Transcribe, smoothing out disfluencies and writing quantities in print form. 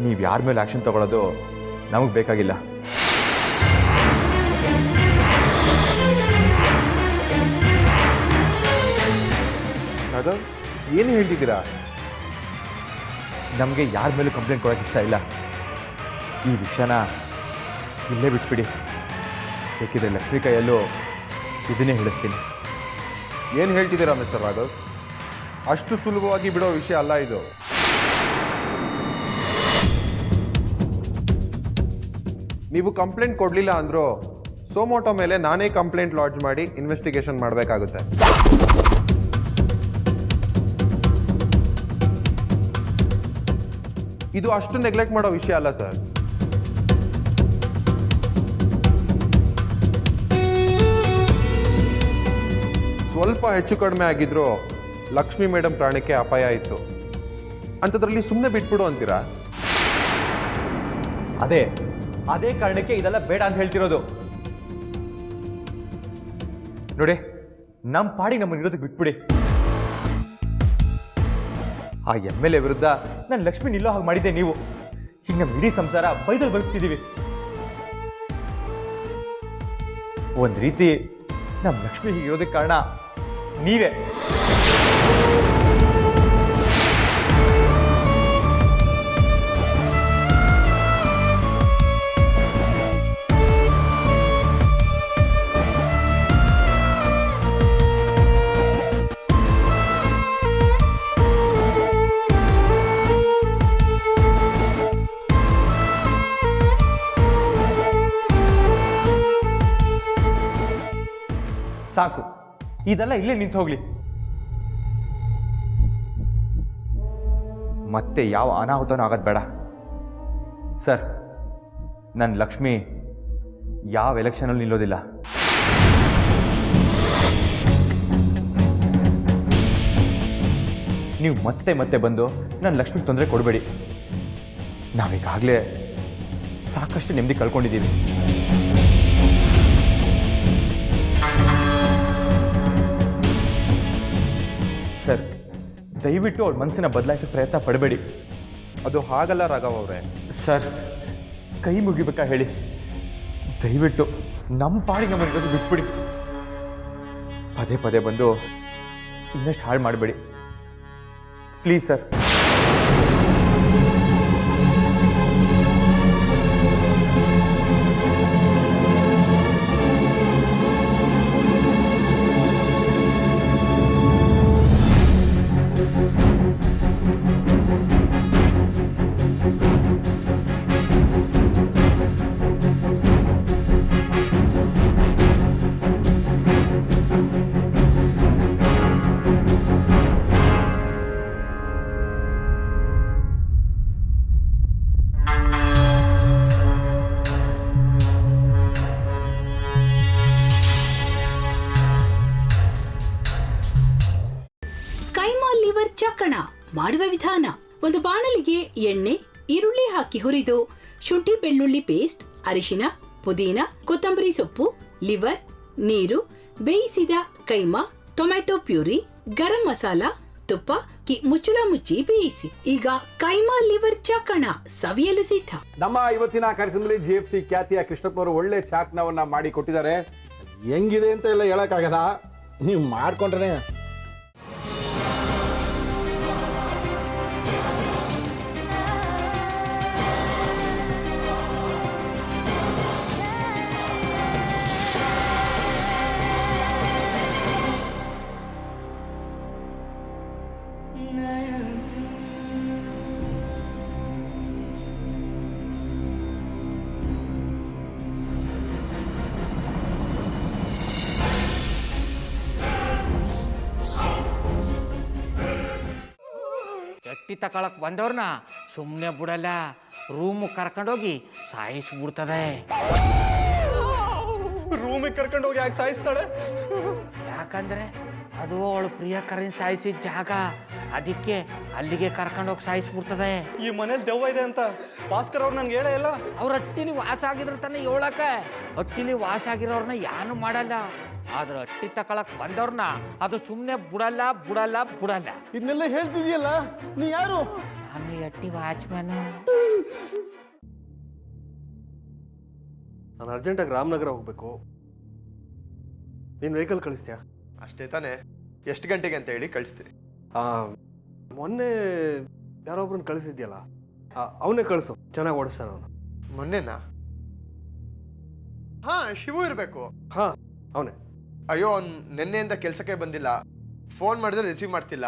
ನೀವು ಯಾರ ಮೇಲೆ ಆ್ಯಕ್ಷನ್ ತಗೊಳ್ಳೋದು ನಮಗೆ ಬೇಕಾಗಿಲ್ಲ. ರಾಘವ್, ಏನು ಹೇಳ್ತಿದ್ದೀರಾ? ನಮಗೆ ಯಾರ ಮೇಲೂ ಕಂಪ್ಲೇಂಟ್ ಕೊಡೋಕ್ಕೆ ಇಷ್ಟ ಇಲ್ಲ. ಈ ವಿಷಯನ ಇಲ್ಲೇ ಬಿಟ್ಬಿಡಿ. ಬೇಕಿದ್ರೆ ಲಕ್ಷ್ಮಿ ಕೈಯಲ್ಲೂ ಇದನ್ನೇ ಹೇಳಿಸ್ತೀನಿ. ಏನು ಹೇಳ್ತಿದ್ದೀರಾ ಮಿಸ್ಟರ್ ರಾಘವ್? ಅಷ್ಟು ಸುಲಭವಾಗಿ ಬಿಡೋ ವಿಷಯ ಅಲ್ಲ ಇದು. ನೀವು ಕಂಪ್ಲೇಂಟ್ ಕೊಡಲಿಲ್ಲ ಅಂದರೂ ಸೋಮೋಟೋ ಮೇಲೆ ನಾನೇ ಕಂಪ್ಲೇಂಟ್ ಲಾಡ್ಜ್ ಮಾಡಿ ಇನ್ವೆಸ್ಟಿಗೇಷನ್ ಮಾಡಬೇಕಾಗುತ್ತೆ. ಇದು ಅಷ್ಟು ನೆಗ್ಲೆಕ್ಟ್ ಮಾಡೋ ವಿಷಯ ಅಲ್ಲ ಸರ್. ಸ್ವಲ್ಪ ಹೆಚ್ಚು ಕಡಿಮೆ ಆಗಿದ್ರು ಲಕ್ಷ್ಮಿ ಮೇಡಮ್ ಪ್ರಾಣಕ್ಕೆ ಅಪಾಯ ಇತ್ತು. ಅಂಥದ್ರಲ್ಲಿ ಸುಮ್ಮನೆ ಬಿಟ್ಬಿಡು ಅಂತೀರಾ? ಅದೇ ಕಾರಣಕ್ಕೆ ಇದೆಲ್ಲ ಬೇಡ ಅಂತ ಹೇಳ್ತಿರೋದು. ನೋಡಿ, ನಮ್ಮ ಪಾಡಿ ನಮ್ಮನ್ನು ಇರೋದಕ್ಕೆ ಬಿಟ್ಬಿಡಿ. ಆ MLA ವಿರುದ್ಧ ನಾನು ಲಕ್ಷ್ಮಿ ನಿಲ್ಲೋ ಹಾಗೆ ಮಾಡಿದ್ದೆ ನೀವು. ಈಗ ನಮ್ಮ ಇಡೀ ಸಂಸಾರ ಬೈದಲ್ಲಿ ಬದುಕ್ತಿದ್ದೀವಿ. ಒಂದು ರೀತಿ ನಮ್ಮ ಲಕ್ಷ್ಮಿ ಹೀಗಿರೋದಕ್ಕೆ ಕಾರಣ ನೀವೇ. ಸಾಕು, ಇದೆಲ್ಲ ಇಲ್ಲೇ ನಿಂತು ಹೋಗ್ಲಿ. ಮತ್ತೆ ಯಾವ ಅನಾಹುತನೂ ಆಗೋದು ಬೇಡ. ಸರ್, ನನ್ನ ಲಕ್ಷ್ಮಿ ಯಾವ ಎಲೆಕ್ಷನಲ್ಲಿ ನಿಲ್ಲೋದಿಲ್ಲ. ನೀವು ಮತ್ತೆ ಮತ್ತೆ ಬಂದು ನನ್ನ ಲಕ್ಷ್ಮಿಗೆ ತೊಂದರೆ ಕೊಡಬೇಡಿ. ನಾವೀಗಾಗಲೇ ಸಾಕಷ್ಟು ನೆಮ್ಮದಿ ಕಳ್ಕೊಂಡಿದ್ದೀವಿ. ಸರ್, ದಯವಿಟ್ಟು ಅವ್ರ ಮನಸ್ಸನ್ನ ಬದಲಾಯಿಸೋ ಪ್ರಯತ್ನ ಪಡಬೇಡಿ. ಅದು ಹಾಗಲ್ಲ ರಾಘವ್ ಅವರೇ. ಸರ್, ಕೈ ಮುಗಿಬೇಕಾ ಹೇಳಿ. ದಯವಿಟ್ಟು ನಮ್ಮ ಪಾಡಿಗೆ ನಮ್ಮನ್ನು ಇರೋದು ಬಿಟ್ಬಿಡಿ. ಪದೇ ಪದೇ ಬಂದು ಇನ್ನಷ್ಟು ಹಾಳು ಮಾಡಬೇಡಿ ಪ್ಲೀಸ್ ಸರ್. ಚಕ್ಕಣ ಮಾಡುವ ವಿಧಾನ: ಒಂದು ಬಾಣಲಿಗೆ ಎಣ್ಣೆ, ಈರುಳ್ಳಿ ಹಾಕಿ ಹುರಿದು ಶುಂಠಿ ಬೆಳ್ಳುಳ್ಳಿ ಪೇಸ್ಟ್, ಅರಿಶಿನ, ಪುದೀನ, ಕೊತ್ತಂಬರಿ ಸೊಪ್ಪು, ಲಿವರ್, ನೀರು, ಬೇಯಿಸಿದ ಕೈಮಾ, ಟೊಮ್ಯಾಟೊ ಪ್ಯೂರಿ, ಗರಂ ಮಸಾಲ, ತುಪ್ಪ ಮುಚ್ಚಳ ಮುಚ್ಚಿ ಬೇಯಿಸಿ. ಈಗ ಕೈಮಾ ಲಿವರ್ ಚಾಕಣ ಸವಿಯಲು ಸಿದ್ಧ. ನಮ್ಮ ಇವತ್ತಿನ ಕಾರ್ಯಕ್ರಮದಲ್ಲಿ GFC ಖ್ಯಾತಿಯ ಕೃಷ್ಣಪ್ಪನವರು ಒಳ್ಳೆ ಚಾಕ್ನವನ್ನ ಮಾಡಿ ಕೊಟ್ಟಿದ್ದಾರೆ. ಹೆಂಗಿದೆ ಅಂತ ಎಲ್ಲ ಹೇಳಕ್ಕಾಗಲ್ಲ, ನೀವು ಮಾಡ್ಕೊಂಡ್ರೆ. ಎಟ್ಟಿ ತಕೊಳಕ್ ಬಂದವ್ರನ್ನ ಸುಮ್ಮನೆ ಬಿಡಲ್ಲ, ರೂಮ್ ಕರ್ಕೊಂಡೋಗಿ ಸಾಯಿಸ್ಬಿಡ್ತದೆ. ರೂಮಿಗೆ ಕರ್ಕೊಂಡೋಗಿ ಯಾಕೆ ಸಾಯಿಸ್ತಾಳೆ? ಯಾಕಂದ್ರೆ ಅದು ಅವಳು ಪ್ರಿಯಕರನ್ ಸಾಯಿಸಿದ ಜಾಗ, ಅದಕ್ಕೆ ಅಲ್ಲಿಗೆ ಕರ್ಕೊಂಡೋಗಿ ಸಾಯಿಸ್ಬಿಡ್ತದೆ. ಈ ಮನೇಲಿ ದೆವ್ವ ಇದೆ ಅಂತ ಭಾಸ್ಕರ್ ಅವ್ರು ನನ್ಗೆ ಹೇಳೇ ಇಲ್ಲ. ಅವ್ರ ಹಟ್ಟಿಲಿ ವಾಸ ಆಗಿದ್ರ ತಾನೆ ಹೇಳಕ. ಹಟ್ಟಿಲಿ ವಾಸ ಆಗಿರೋರ್ನ ಯಾನು ಮಾಡಲ್ಲ, ಆದ್ರೆ ಹಟ್ಟಿ ತಕೊಳಕ್ ಬಂದವ್ರನ್ನ ಅದು ಸುಮ್ಮನೆ ಬಿಡಲ್ಲ ಬಿಡಲ್ಲ ಬಿಡಲ್ಲ. ಇದನ್ನೆಲ್ಲ ಹೇಳ್ತಿದ್ಯಲ್ಲ, ನೀ ಯಾರು? ನಾನು ಎಟ್ಟಿ ವಾಚ್ಮ್ಯಾನು. ನಾನು ಅರ್ಜೆಂಟಾಗಿ ರಾಮನಗರ ಹೋಗಬೇಕು. ನೀನು ವೆಹಿಕಲ್ ಕಳಿಸ್ತೀಯಾ? ಅಷ್ಟೇ ತಾನೇ? ಎಷ್ಟು ಗಂಟೆಗೆ ಅಂತ ಹೇಳಿ ಕಳಿಸ್ತೀನಿ. ಮೊನ್ನೆ ಯಾರೊಬ್ರನ್ನ ಕಳಿಸಿದ್ಯಲ್ಲ, ಅವನೇ ಕಳಿಸು, ಚೆನ್ನಾಗಿ ಓಡಿಸ್ತಾನೆ ಅವನು. ಮೊನ್ನೆನಾ? ಹಾ, ಶಿವು ಇರಬೇಕು. ಹಾಂ, ಅವನೇ. ಅಯ್ಯೋ, ಅವ್ನು ನಿನ್ನೆಯಿಂದ ಕೆಲಸಕ್ಕೆ ಬಂದಿಲ್ಲ. ಫೋನ್ ಮಾಡಿದ್ರೆ ರಿಸೀವ್ ಮಾಡ್ತಿಲ್ಲ.